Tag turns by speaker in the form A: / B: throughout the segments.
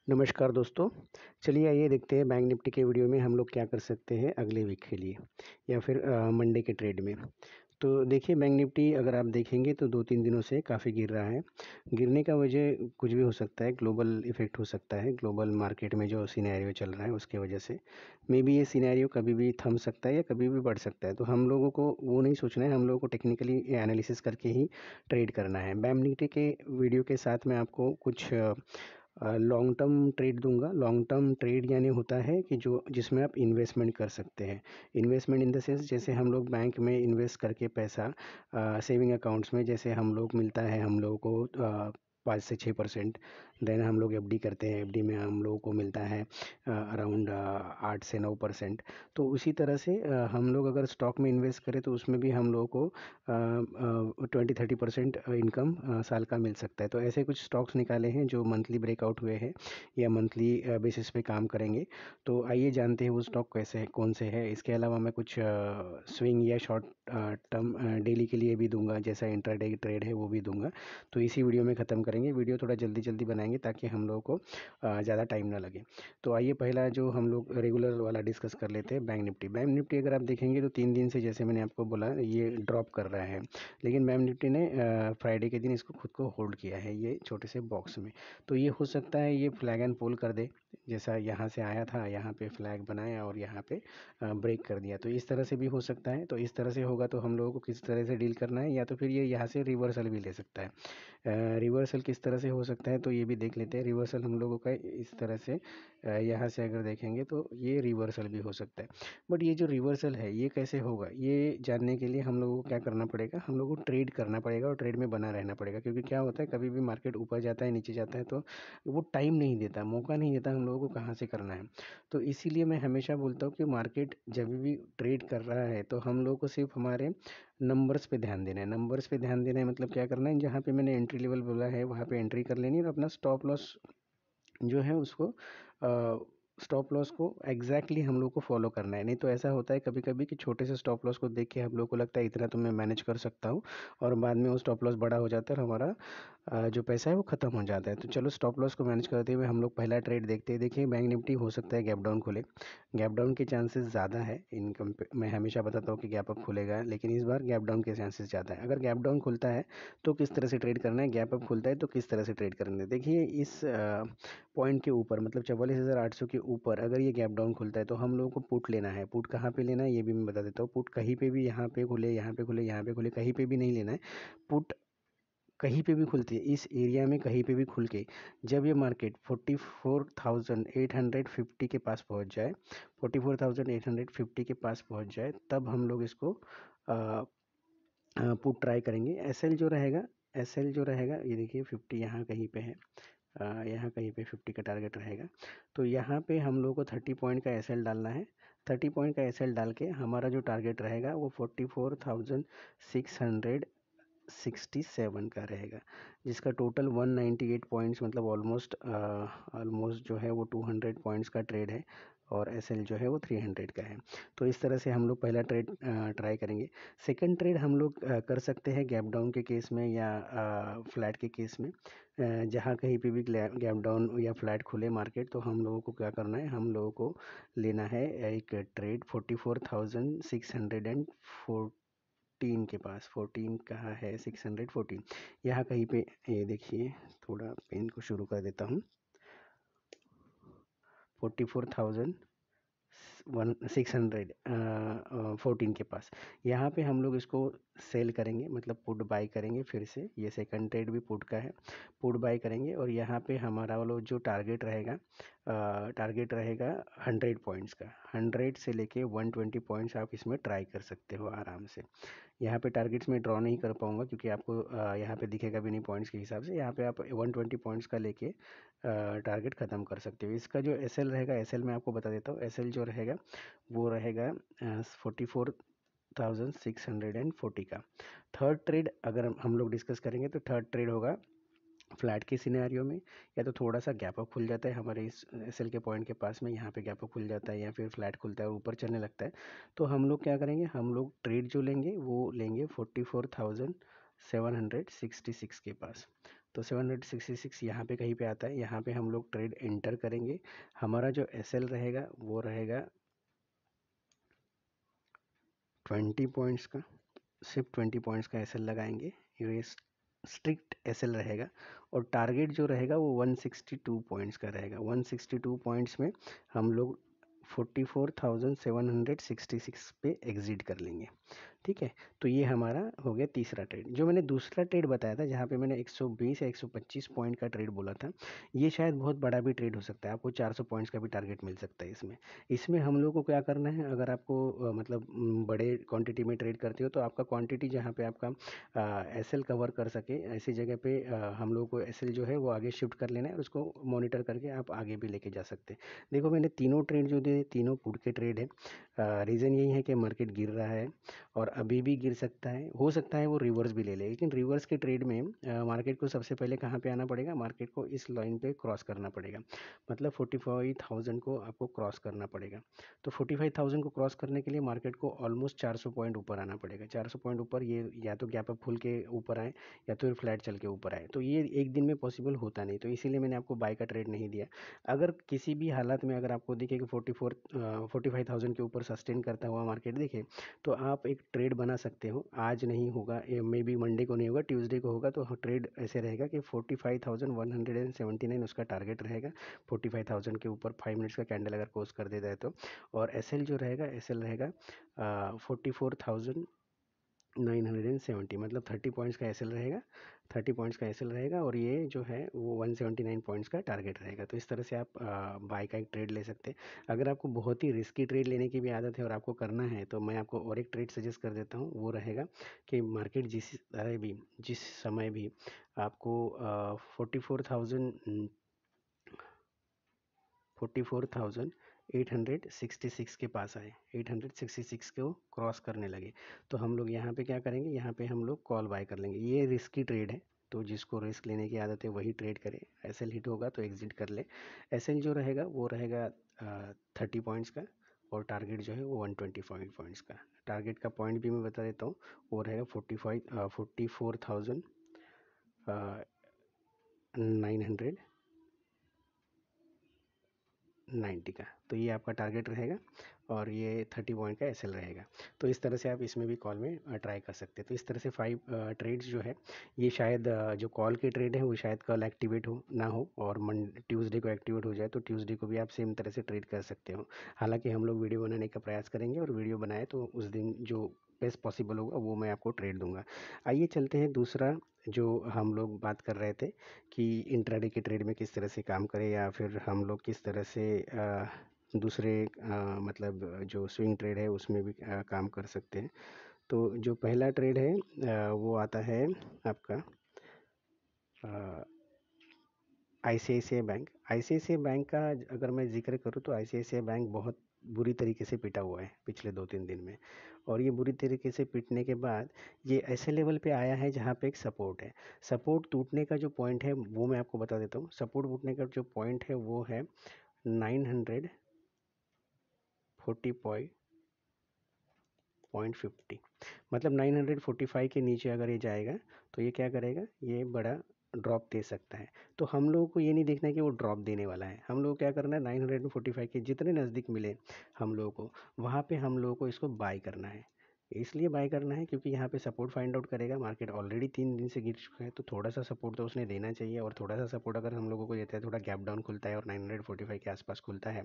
A: नमस्कार दोस्तों। चलिए आइए देखते हैं बैंक निफ्टी के वीडियो में हम लोग क्या कर सकते हैं अगले वीक के लिए या फिर मंडे के ट्रेड में। तो देखिए बैंक निफ्टी अगर आप देखेंगे तो 2-3 दिनों से काफ़ी गिर रहा है। गिरने का वजह कुछ भी हो सकता है, ग्लोबल इफ़ेक्ट हो सकता है, ग्लोबल मार्केट में जो सिनेरियो चल रहा है उसके वजह से। मे बी ये सिनेरियो कभी भी थम सकता है या कभी भी बढ़ सकता है। तो हम लोगों को वो नहीं सोचना है, हम लोगों को टेक्निकली एनालिसिस करके ही ट्रेड करना है। बैंक निफ्टी के वीडियो के साथ मैं आपको कुछ लॉन्ग टर्म ट्रेड दूंगा। लॉन्ग टर्म ट्रेड यानी होता है कि जो जिसमें आप इन्वेस्टमेंट कर सकते हैं। इन्वेस्टमेंट इन द सेंस जैसे हम लोग बैंक में इन्वेस्ट करके पैसा सेविंग अकाउंट्स में जैसे हम लोग मिलता है हम लोगों को 5 से 6%। देन हम लोग एफडी करते हैं, एफडी में हम लोगों को मिलता है अराउंड 8 से 9%। तो उसी तरह से हम लोग अगर स्टॉक में इन्वेस्ट करें तो उसमें भी हम लोगों को 20-30% इनकम साल का मिल सकता है। तो ऐसे कुछ स्टॉक्स निकाले हैं जो मंथली ब्रेकआउट हुए हैं या मंथली बेसिस पे काम करेंगे। तो आइए जानते हैं वो स्टॉक कैसे है, कौन से है। इसके अलावा मैं कुछ स्विंग या शॉर्ट टर्म डेली के लिए भी दूंगा, जैसा इंट्राडे ट्रेड है वो भी दूंगा। तो इसी वीडियो में ख़त्म करेंगे। वीडियो थोड़ा जल्दी जल्दी बनाएंगे ताकि हम लोगों को ज़्यादा टाइम ना लगे। तो आइए पहला जो हम लोग रेगुलर वाला डिस्कस कर लेते हैं, बैंक निफ्टी। बैंक निफ्टी अगर आप देखेंगे तो 3 दिन से जैसे मैंने आपको बोला ये ड्रॉप कर रहा है, लेकिन बैंक निफ्टी ने फ्राइडे के दिन इसको खुद को होल्ड किया है ये छोटे से बॉक्स में। तो ये हो सकता है ये फ्लैग एंड पुल कर दे, जैसा यहाँ से आया था यहाँ पे फ्लैग बनाया और यहाँ पे ब्रेक कर दिया। तो इस तरह से भी हो सकता है। तो इस तरह से होगा तो हम लोगों को किस तरह से डील करना है, या तो फिर ये यहाँ से रिवर्सल भी ले सकता है। रिवर्सल किस तरह से हो सकता है तो ये भी देख लेते हैं। रिवर्सल हम लोगों का इस तरह से यहाँ से अगर देखेंगे तो ये रिवर्सल भी हो सकता है। बट ये जो रिवर्सल है ये कैसे होगा, ये जानने के लिए हम लोगों को क्या करना पड़ेगा, हम लोगों को ट्रेड करना पड़ेगा और ट्रेड में बना रहना पड़ेगा। क्योंकि क्या होता है कभी भी मार्केट ऊपर जाता है नीचे जाता है तो वो टाइम नहीं देता, मौका नहीं देता हम लोगों को कहाँ से करना है। तो इसीलिए मैं हमेशा बोलता हूँ कि मार्केट जब भी ट्रेड कर रहा है तो हम लोगों को सिर्फ हमारे नंबर्स पे ध्यान देना है। नंबर्स पे ध्यान देना है मतलब क्या करना है, जहाँ पे मैंने एंट्री लेवल बोला है वहाँ पे एंट्री कर लेनी है और अपना स्टॉप लॉस जो है उसको स्टॉप लॉस को एग्जैक्टली हम लोग को फॉलो करना है। नहीं तो ऐसा होता है कभी कभी कि छोटे से स्टॉप लॉस को देख के हम लोग को लगता है इतना तो मैं मैनेज कर सकता हूँ, और बाद में वो स्टॉप लॉस बड़ा हो जाता है और हमारा जो पैसा है वो ख़त्म हो जाता है। तो चलो स्टॉप लॉस को मैनेज करते हुए हम लोग पहला ट्रेड देखते हैं। देखिए बैंक निफ्टी हो सकता है गैप डाउन खुले, गैप डाउन के चांसेस ज़्यादा है इनकम पे। मैं हमेशा बताता हूँ कि गैप अप खुलेगा, लेकिन इस बार गैप डाउन के चांसेस ज़्यादा है। अगर गैप डाउन खुलता है तो किस तरह से ट्रेड करना है, गैप अप खुलता है तो किस तरह से ट्रेड करना है। देखिए इस पॉइंट के ऊपर मतलब 44,800 के ऊपर अगर ये गैप डाउन खुलता है तो हम लोगों को पुट लेना है। पुट कहाँ पे लेना है ये भी मैं बता देता हूँ। पुट कहीं पे भी, यहाँ पे खुले, यहाँ पे खुले, यहाँ पे खुले, कहीं पे भी नहीं लेना है। पुट कहीं पे भी खुलती है इस एरिया में, कहीं पे भी खुल के जब ये मार्केट 44,850 के पास पहुंच जाए, 44,850 के पास पहुंच जाए, तब हम लोग इसको पुट ट्राई करेंगे। एसएल जो रहेगा, एसएल जो रहेगा ये देखिए 50 यहाँ कहीं पे है, यहाँ कहीं पे 50 का टारगेट रहेगा। तो यहाँ पे हम लोग को 30 पॉइंट का एसएल डालना है। 30 पॉइंट का एसएल डाल के हमारा जो टारगेट रहेगा वो 44,667 का रहेगा, जिसका टोटल 198 पॉइंट्स मतलब ऑलमोस्ट ऑलमोस्ट जो है वो 200 पॉइंट्स का ट्रेड है, और एसएल जो है वो 300 का है। तो इस तरह से हम लोग पहला ट्रेड ट्राई करेंगे। सेकंड ट्रेड हम लोग कर सकते हैं गैप डाउन के केस में या फ्लैट के केस में। जहाँ कहीं पे भी गैप डाउन या फ्लैट खुले मार्केट तो हम लोगों को क्या करना है, हम लोगों को लेना है एक ट्रेड 44,614 के पास। 14 कहाँ है, 614 यहाँ कहीं पे। ये देखिए थोड़ा पेन को शुरू कर देता हूँ। 44,614 के पास यहाँ पे हम लोग इसको सेल करेंगे, मतलब पुट बाई करेंगे। फिर से ये सेकंड ट्रेड भी पुट का है, पुट बाई करेंगे। और यहाँ पे हमारा वाला जो टारगेट रहेगा, टारगेट रहेगा 100 पॉइंट्स का। 100 से लेके 120 पॉइंट्स आप इसमें ट्राई कर सकते हो आराम से। यहाँ पे टारगेट्स में ड्रॉ नहीं कर पाऊँगा क्योंकि आपको यहाँ पे दिखेगा भी नहीं पॉइंट्स के हिसाब से। यहाँ पे आप 120 पॉइंट्स का लेके टारगेट ख़त्म कर सकते हो। इसका जो एसएल रहेगा, एसएल मैं आपको बता देता हूँ। एसएल जो रहेगा वो रहेगा 44,640 का। थर्ड ट्रेड अगर हम लोग डिस्कस करेंगे तो थर्ड ट्रेड होगा फ्लैट के सिनेरियो में, या तो थोड़ा सा गैप अप खुल जाता है हमारे इस एसएल के पॉइंट के पास में, यहाँ पे गैप अप खुल जाता है या फिर फ्लैट खुलता है और ऊपर चलने लगता है। तो हम लोग क्या करेंगे, हम लोग ट्रेड जो लेंगे वो लेंगे 44,766 के पास। तो 766 यहाँ पे कहीं पे आता है, यहाँ पे हम लोग ट्रेड एंटर करेंगे। हमारा जो एसएल रहेगा वो रहेगा 20 पॉइंट्स का, सिर्फ 20 पॉइंट्स का एसएल लगाएंगे, ये स्ट्रिक्ट एसएल रहेगा। और टारगेट जो रहेगा वो 162 पॉइंट्स का रहेगा। 162 पॉइंट्स में हम लोग 44,766 पे एग्जिट कर लेंगे। ठीक है, तो ये हमारा हो गया तीसरा ट्रेड। जो मैंने दूसरा ट्रेड बताया था, जहाँ पे मैंने 120 या 125 पॉइंट का ट्रेड बोला था, ये शायद बहुत बड़ा भी ट्रेड हो सकता है, आपको 400 पॉइंट्स का भी टारगेट मिल सकता है इसमें। इसमें हम लोग को क्या करना है, अगर आपको मतलब बड़े क्वांटिटी में ट्रेड करते हो तो आपका क्वांटिटी जहाँ पे आपका एसएल कवर कर सके, ऐसी जगह पे हम लोग को एसएल जो है वो आगे शिफ्ट कर लेना है, और उसको मॉनिटर करके आप आगे भी लेके जा सकते हैं। देखो मैंने तीनों ट्रेड जो दिए, तीनों पुट के ट्रेड है। रीज़न यही है कि मार्केट गिर रहा है और अभी भी गिर सकता है, हो सकता है वो रिवर्स भी ले ले, लेकिन रिवर्स के ट्रेड में मार्केट को सबसे पहले कहाँ पे आना पड़ेगा, मार्केट को इस लाइन पे क्रॉस करना पड़ेगा, मतलब 45,000 को आपको क्रॉस करना पड़ेगा। तो 45,000 को क्रॉस करने के लिए मार्केट को ऑलमोस्ट 400 पॉइंट ऊपर आना पड़ेगा। 400 पॉइंट ऊपर, ये या तो गैप अप खुल के ऊपर आए या तो फिर फ्लैट चल के ऊपर आए, तो ये एक दिन में पॉसिबल होता नहीं, तो इसीलिए मैंने आपको बाय का ट्रेड नहीं दिया। अगर किसी भी हालत में अगर आपको दिखे कि 45,000 के ऊपर सस्टेन करता हुआ मार्केट दिखे, तो आप एक ट्रेड बना सकते हो। आज नहीं होगा, मे बी मंडे को नहीं होगा, ट्यूसडे को होगा, तो ट्रेड ऐसे रहेगा कि 45,179 उसका टारगेट रहेगा। 45,000 के ऊपर 5 मिनट्स का कैंडल अगर क्लोज कर देता है तो। और एसएल जो रहेगा, एसएल रहेगा 44,970, मतलब 30 पॉइंट्स का एसएल रहेगा, 30 पॉइंट्स का एसएल रहेगा, और ये जो है वो 179 पॉइंट्स का टारगेट रहेगा। तो इस तरह से आप बाय का एक ट्रेड ले सकते हैं। अगर आपको बहुत ही रिस्की ट्रेड लेने की भी आदत है और आपको करना है, तो मैं आपको और एक ट्रेड सजेस्ट कर देता हूँ। वो रहेगा कि मार्केट जिस तरह भी, जिस समय भी आपको 44,866 के पास आए, 866 को क्रॉस करने लगे, तो हम लोग यहाँ पे क्या करेंगे, यहाँ पे हम लोग कॉल बाय कर लेंगे। ये रिस्की ट्रेड है, तो जिसको रिस्क लेने की आदत है वही ट्रेड करे। एसएल हिट होगा तो एग्जिट कर ले। एसएल जो रहेगा वो रहेगा 30 पॉइंट्स का, और टारगेट जो है वो 125 पॉइंट्स का। टारगेट का पॉइंट भी मैं बता देता हूँ, वो रहेगा 44,990 का। तो ये आपका टारगेट रहेगा, और ये 30 पॉइंट का एसएल रहेगा। तो इस तरह से आप इसमें भी कॉल में ट्राई कर सकते हैं। तो इस तरह से 5 ट्रेड्स जो है, ये शायद जो कॉल के ट्रेड है वो शायद कल एक्टिवेट हो ना हो, और ट्यूसडे को एक्टिवेट हो जाए, तो ट्यूसडे को भी आप सेम तरह से ट्रेड कर सकते हो। हालांकि हम लोग वीडियो बनाने का प्रयास करेंगे, और वीडियो बनाए तो उस दिन जो बेस्ट पॉसिबल होगा वो मैं आपको ट्रेड दूंगा। आइए चलते हैं दूसरा, जो हम लोग बात कर रहे थे कि इंट्राडे के ट्रेड में किस तरह से काम करें, या फिर हम लोग किस तरह से दूसरे मतलब जो स्विंग ट्रेड है उसमें भी काम कर सकते हैं। तो जो पहला ट्रेड है वो आता है आपका आईसीआईसीआई बैंक। आईसीआईसीआई बैंक का अगर मैं जिक्र करूँ तो आईसीआईसीआई बैंक बहुत बुरी तरीके से पिटा हुआ है पिछले 2-3 दिन में। और ये बुरी तरीके से पिटने के बाद ये ऐसे लेवल पे आया है जहाँ पे एक सपोर्ट है। सपोर्ट टूटने का जो पॉइंट है वो मैं आपको बता देता हूँ। सपोर्ट टूटने का जो पॉइंट है वो है 940.50, मतलब 945 के नीचे अगर ये जाएगा तो ये क्या करेगा, ये बड़ा ड्रॉप दे सकता है। तो हम लोगों को ये नहीं देखना है कि वो ड्रॉप देने वाला है, हम लोग क्या करना है, 945 के जितने नज़दीक मिले हम लोगों को, वहाँ पे हम लोगों को इसको बाय करना है। इसलिए बाय करना है क्योंकि यहाँ पे सपोर्ट फाइंड आउट करेगा। मार्केट ऑलरेडी 3 दिन से गिर चुका है, तो थोड़ा सा सपोर्ट तो उसने देना चाहिए, और थोड़ा सा सपोर्ट अगर हम लोगों को देता है, थोड़ा गैप डाउन खुलता है और 945 के आसपास खुलता है,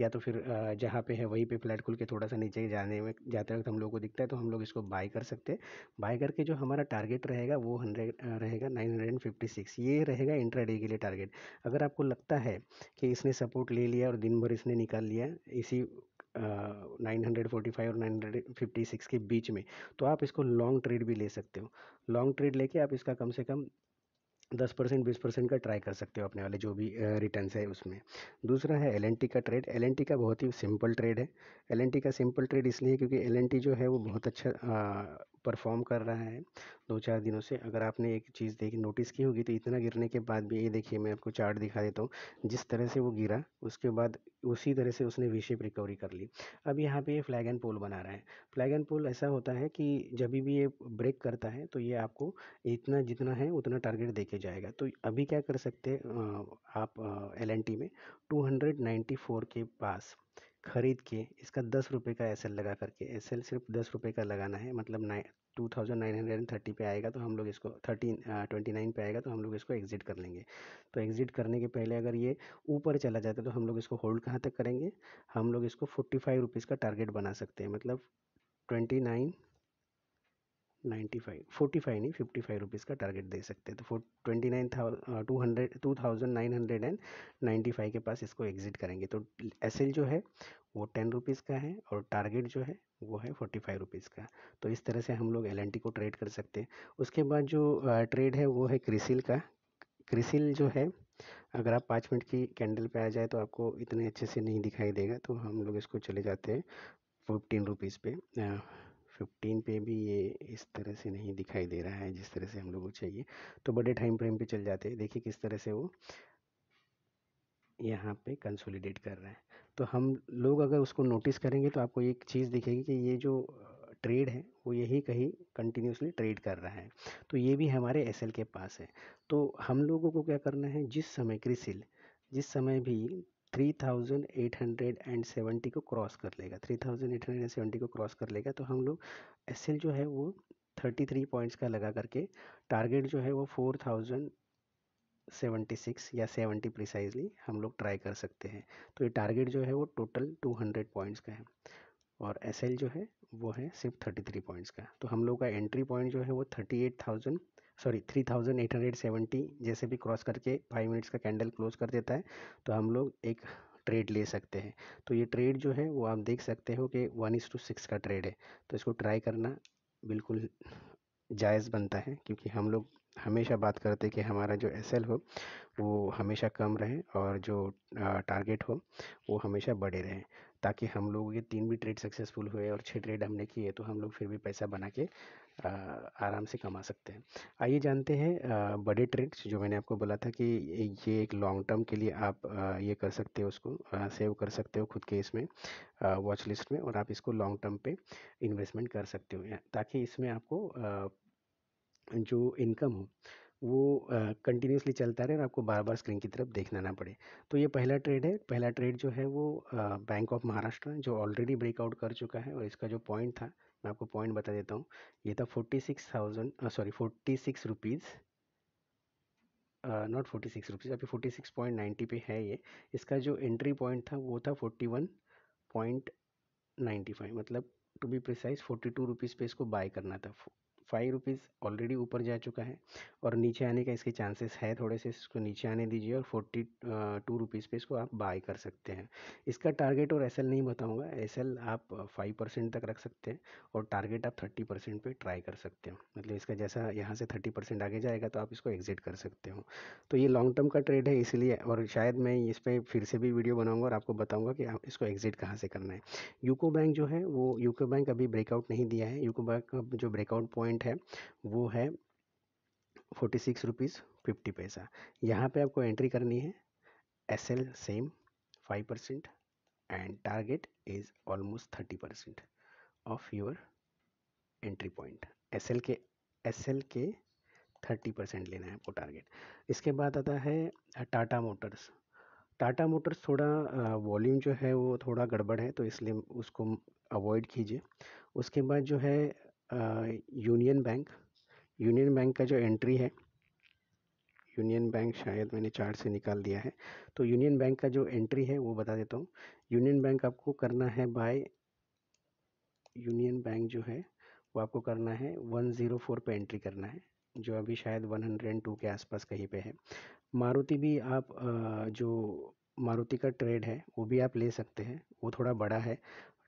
A: या तो फिर जहाँ पे है वहीं पे फ्लैट खुल के थोड़ा सा नीचे जाने में जाते वक्त हम लोग को दिखता है, तो हम लोग इसको बाय कर सकते हैं। बाय करके जो हमारा टारगेट रहेगा वो 100 रहेगा 956, ये रहेगा इंट्राडे के लिए टारगेट। अगर आपको लगता है कि इसने सपोर्ट ले लिया और दिन भर इसने निकाल लिया इसी 945 और 956 के बीच में, तो आप इसको लॉन्ग ट्रेड भी ले सकते हो। लॉन्ग ट्रेड लेके आप इसका कम से कम 10% 20% का ट्राई कर सकते हो अपने वाले जो भी रिटर्न्स है उसमें। दूसरा है एलएनटी का ट्रेड। एलएनटी का बहुत ही सिंपल ट्रेड है। एलएनटी का सिंपल ट्रेड इसलिए क्योंकि एलएनटी जो है वो बहुत अच्छा परफॉर्म कर रहा है, 2-4 दिनों से। अगर आपने एक चीज़ देखी नोटिस की होगी तो इतना गिरने के बाद भी, ये देखिए मैं आपको चार्ट दिखा देता हूँ, जिस तरह से वो गिरा उसके बाद उसी तरह से उसने वी शेप रिकवरी कर ली। अब यहाँ पे ये फ्लैग एंड पोल बना रहा है। फ्लैग एंड पोल ऐसा होता है कि जब भी ये ब्रेक करता है तो ये आपको इतना जितना है उतना टारगेट दे के जाएगा। तो अभी क्या कर सकते हैं आप एल में 294 के पास खरीद के इसका 10 रुपये का एस एल लगा करके, एस एल सिर्फ 10 रुपये का लगाना है, मतलब 2930 पे आएगा तो हम लोग इसको 29 पे आएगा तो हम लोग इसको एग्जिट कर लेंगे। तो एग्जिट करने के पहले अगर ये ऊपर चला जाता है तो हम लोग इसको होल्ड कहाँ तक करेंगे, हम लोग इसको 45 रुपीज़ का टारगेट बना सकते हैं, मतलब 2995, 45 नहीं 55 रुपीज़ का टारगेट दे सकते हैं। तो 2995 के पास इसको एग्जिट करेंगे। तो एस एल जो है वो 10 रुपीज़ का है और टारगेट जो है वो है 45 रुपीज़ का। तो इस तरह से हम लोग एल को ट्रेड कर सकते हैं। उसके बाद जो ट्रेड है वो है क्रिसिल का। क्रिसिल जो है, अगर आप 5 मिनट की कैंडल पे आ जाए तो आपको इतने अच्छे से नहीं दिखाई देगा, तो हम लोग इसको चले जाते हैं 15 रुपीज़ पे। 15 पे भी ये इस तरह से नहीं दिखाई दे रहा है जिस तरह से हम लोग को चाहिए, तो बड़े टाइम फ्रेम पे चल जाते हैं। देखिए किस तरह से वो यहाँ पे कंसोलिडेट कर रहा है। तो हम लोग अगर उसको नोटिस करेंगे तो आपको एक चीज़ दिखेगी कि ये जो ट्रेड है वो यही कहीं कंटिन्यूसली ट्रेड कर रहा है। तो ये भी हमारे एसएल के पास है। तो हम लोगों को क्या करना है, जिस समय क्रिसिल जिस समय भी 3870 को क्रॉस कर लेगा, 3870 को क्रॉस कर लेगा, तो हम लोग एसएल जो है वो 33 पॉइंट्स का लगा करके टारगेट जो है वो 4076 या 70 प्रिसाइजली हम लोग ट्राई कर सकते हैं। तो ये टारगेट जो है वो टोटल 200 पॉइंट्स का है और एस एल जो है वो है सिर्फ 33 पॉइंट्स का। तो हम लोग का एंट्री पॉइंट जो है वो 3870 जैसे भी क्रॉस करके 5 मिनट्स का कैंडल क्लोज कर देता है तो हम लोग एक ट्रेड ले सकते हैं। तो ये ट्रेड जो है वो आप देख सकते हो कि 1:6 का ट्रेड है। तो इसको ट्राई करना बिल्कुल जायज़ बनता है, क्योंकि हम लोग हमेशा बात करते हैं कि हमारा जो एस एल हो वो हमेशा कम रहे और जो टारगेट हो वो हमेशा बड़े रहें, ताकि हम लोग ये 3 भी ट्रेड सक्सेसफुल हुए और 6 ट्रेड हमने किए तो हम लोग फिर भी पैसा बना के आराम से कमा सकते हैं। आइए जानते हैं बड़े ट्रेड्स, जो मैंने आपको बोला था कि ये एक लॉन्ग टर्म के लिए आप ये कर सकते हो, उसको सेव कर सकते हो खुद के इसमें वॉच लिस्ट में, और आप इसको लॉन्ग टर्म पे इन्वेस्टमेंट कर सकते हो, ताकि इसमें आपको जो इनकम हो वो कंटिन्यूसली चलता रहे और आपको बार बार स्क्रीन की तरफ देखना ना पड़े। तो ये पहला ट्रेड है। पहला ट्रेड जो है वो बैंक ऑफ महाराष्ट्र जो ऑलरेडी ब्रेकआउट कर चुका है, और इसका जो पॉइंट था मैं आपको पॉइंट बता देता हूँ। ये था 46 रुपीज़, नॉट 46 रुपीज़, अभी 46.90 पे है ये। इसका जो एंट्री पॉइंट था वो था 41.95, मतलब टू बी प्रिसाइज 42 रुपीज़ पे इसको बाय करना था। 5 रुपीज़ ऑलरेडी ऊपर जा चुका है और नीचे आने का इसके चांसेस है थोड़े से, इसको नीचे आने दीजिए और 42 रुपीज़ पे इसको आप बाय कर सकते हैं। इसका टारगेट और एसएल नहीं बताऊंगा, एसएल आप 5% तक रख सकते हैं और टारगेट आप 30% पे ट्राई कर सकते हो, मतलब इसका जैसा यहाँ से 30% आगे जाएगा तो आप इसको एग्जिट कर सकते हो। तो ये लॉन्ग टर्म का ट्रेड है इसलिए, और शायद मैं इस पर फिर से भी वीडियो बनाऊंगा और आपको बताऊंगा कि आप इसको एग्जिट कहाँ से करना है। यूको बैंक जो है वो, यूको बैंक अभी ब्रेकआउट नहीं दिया है। यूको बैंक का जो ब्रेकआउट पॉइंट है वो है 46 रुपीज़ 50 पैसा। यहाँ पे आपको एंट्री करनी है। S L same 5% and target is almost 30% of your entry point. S L के 30% लेना है आपको टारगेट। इसके बाद आता है टाटा मोटर्स। टाटा मोटर्स थोड़ा वॉल्यूम जो है वो थोड़ा गड़बड़ है, तो इसलिए उसको अवॉइड कीजिए। उसके बाद जो है यूनियन बैंक। यूनियन बैंक का जो एंट्री है, यूनियन बैंक शायद मैंने चार्ट से निकाल दिया है, तो यूनियन बैंक का जो एंट्री है वो बता देता हूँ। यूनियन बैंक आपको करना है बाय, यूनियन बैंक जो है वो आपको करना है 104 पे एंट्री करना है, जो अभी शायद 102 के आसपास कहीं पे है। मारुति भी आप जो मारुति का ट्रेड है वो भी आप ले सकते हैं, वो थोड़ा बड़ा है।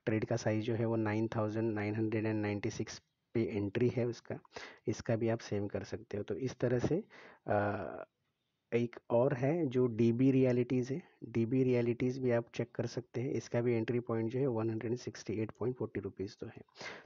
A: ट्रेड का साइज जो है वो 9996 पे एंट्री है उसका, इसका भी आप सेम कर सकते हो। तो इस तरह से एक और है जो डीबी रियलिटीज़ है। डीबी रियलिटीज़ भी आप चेक कर सकते हैं, इसका भी एंट्री पॉइंट जो है 168.40 रुपीज़ तो है।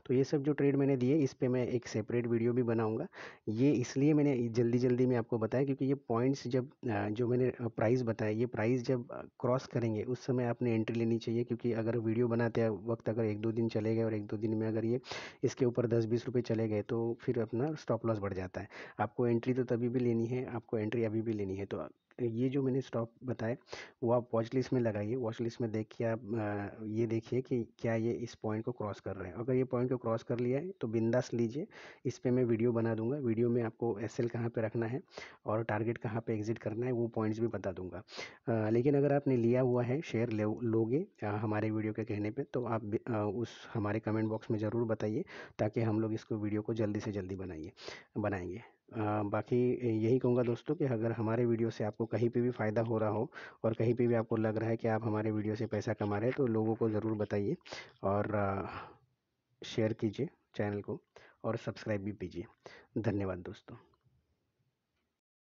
A: तो ये सब जो ट्रेड मैंने दिए इस पे मैं एक सेपरेट वीडियो भी बनाऊंगा। ये इसलिए मैंने जल्दी जल्दी में आपको बताया क्योंकि ये पॉइंट्स जब जो मैंने प्राइस बताया, ये प्राइस जब क्रॉस करेंगे उस समय आपने एंट्री लेनी चाहिए, क्योंकि अगर वीडियो बनाते वक्त अगर 1-2 दिन चले गए और 1-2 दिन में अगर ये इसके ऊपर 10-20 रुपये चले गए तो फिर अपना स्टॉप लॉस बढ़ जाता है। आपको एंट्री तो तभी भी लेनी है, आपको एंट्री अभी भी लेनी है। तो ये जो मैंने स्टॉक बताए वो आप वॉच लिस्ट में लगाइए। वॉच लिस्ट में देख के आप ये देखिए कि क्या ये इस पॉइंट को क्रॉस कर रहे हैं। अगर ये पॉइंट को क्रॉस कर लिया है तो बिंदास लीजिए। इस पे मैं वीडियो बना दूंगा। वीडियो में आपको एसएल कहाँ पे रखना है और टारगेट कहाँ पे एग्जिट करना है वो पॉइंट्स भी बता दूंगा। लेकिन अगर आपने लिया हुआ है शेयर लोगे हमारे वीडियो के कहने पे तो आप उस हमारे कमेंट बॉक्स में ज़रूर बताइए, ताकि हम लोग इसको वीडियो को जल्दी से जल्दी बनाएंगे। बाकी यही कहूँगा दोस्तों कि अगर हमारे वीडियो से आपको कहीं पे भी फ़ायदा हो रहा हो और कहीं पे भी आपको लग रहा है कि आप हमारे वीडियो से पैसा कमा रहे हैं तो लोगों को ज़रूर बताइए और शेयर कीजिए चैनल को और सब्सक्राइब भी कीजिए। धन्यवाद दोस्तों।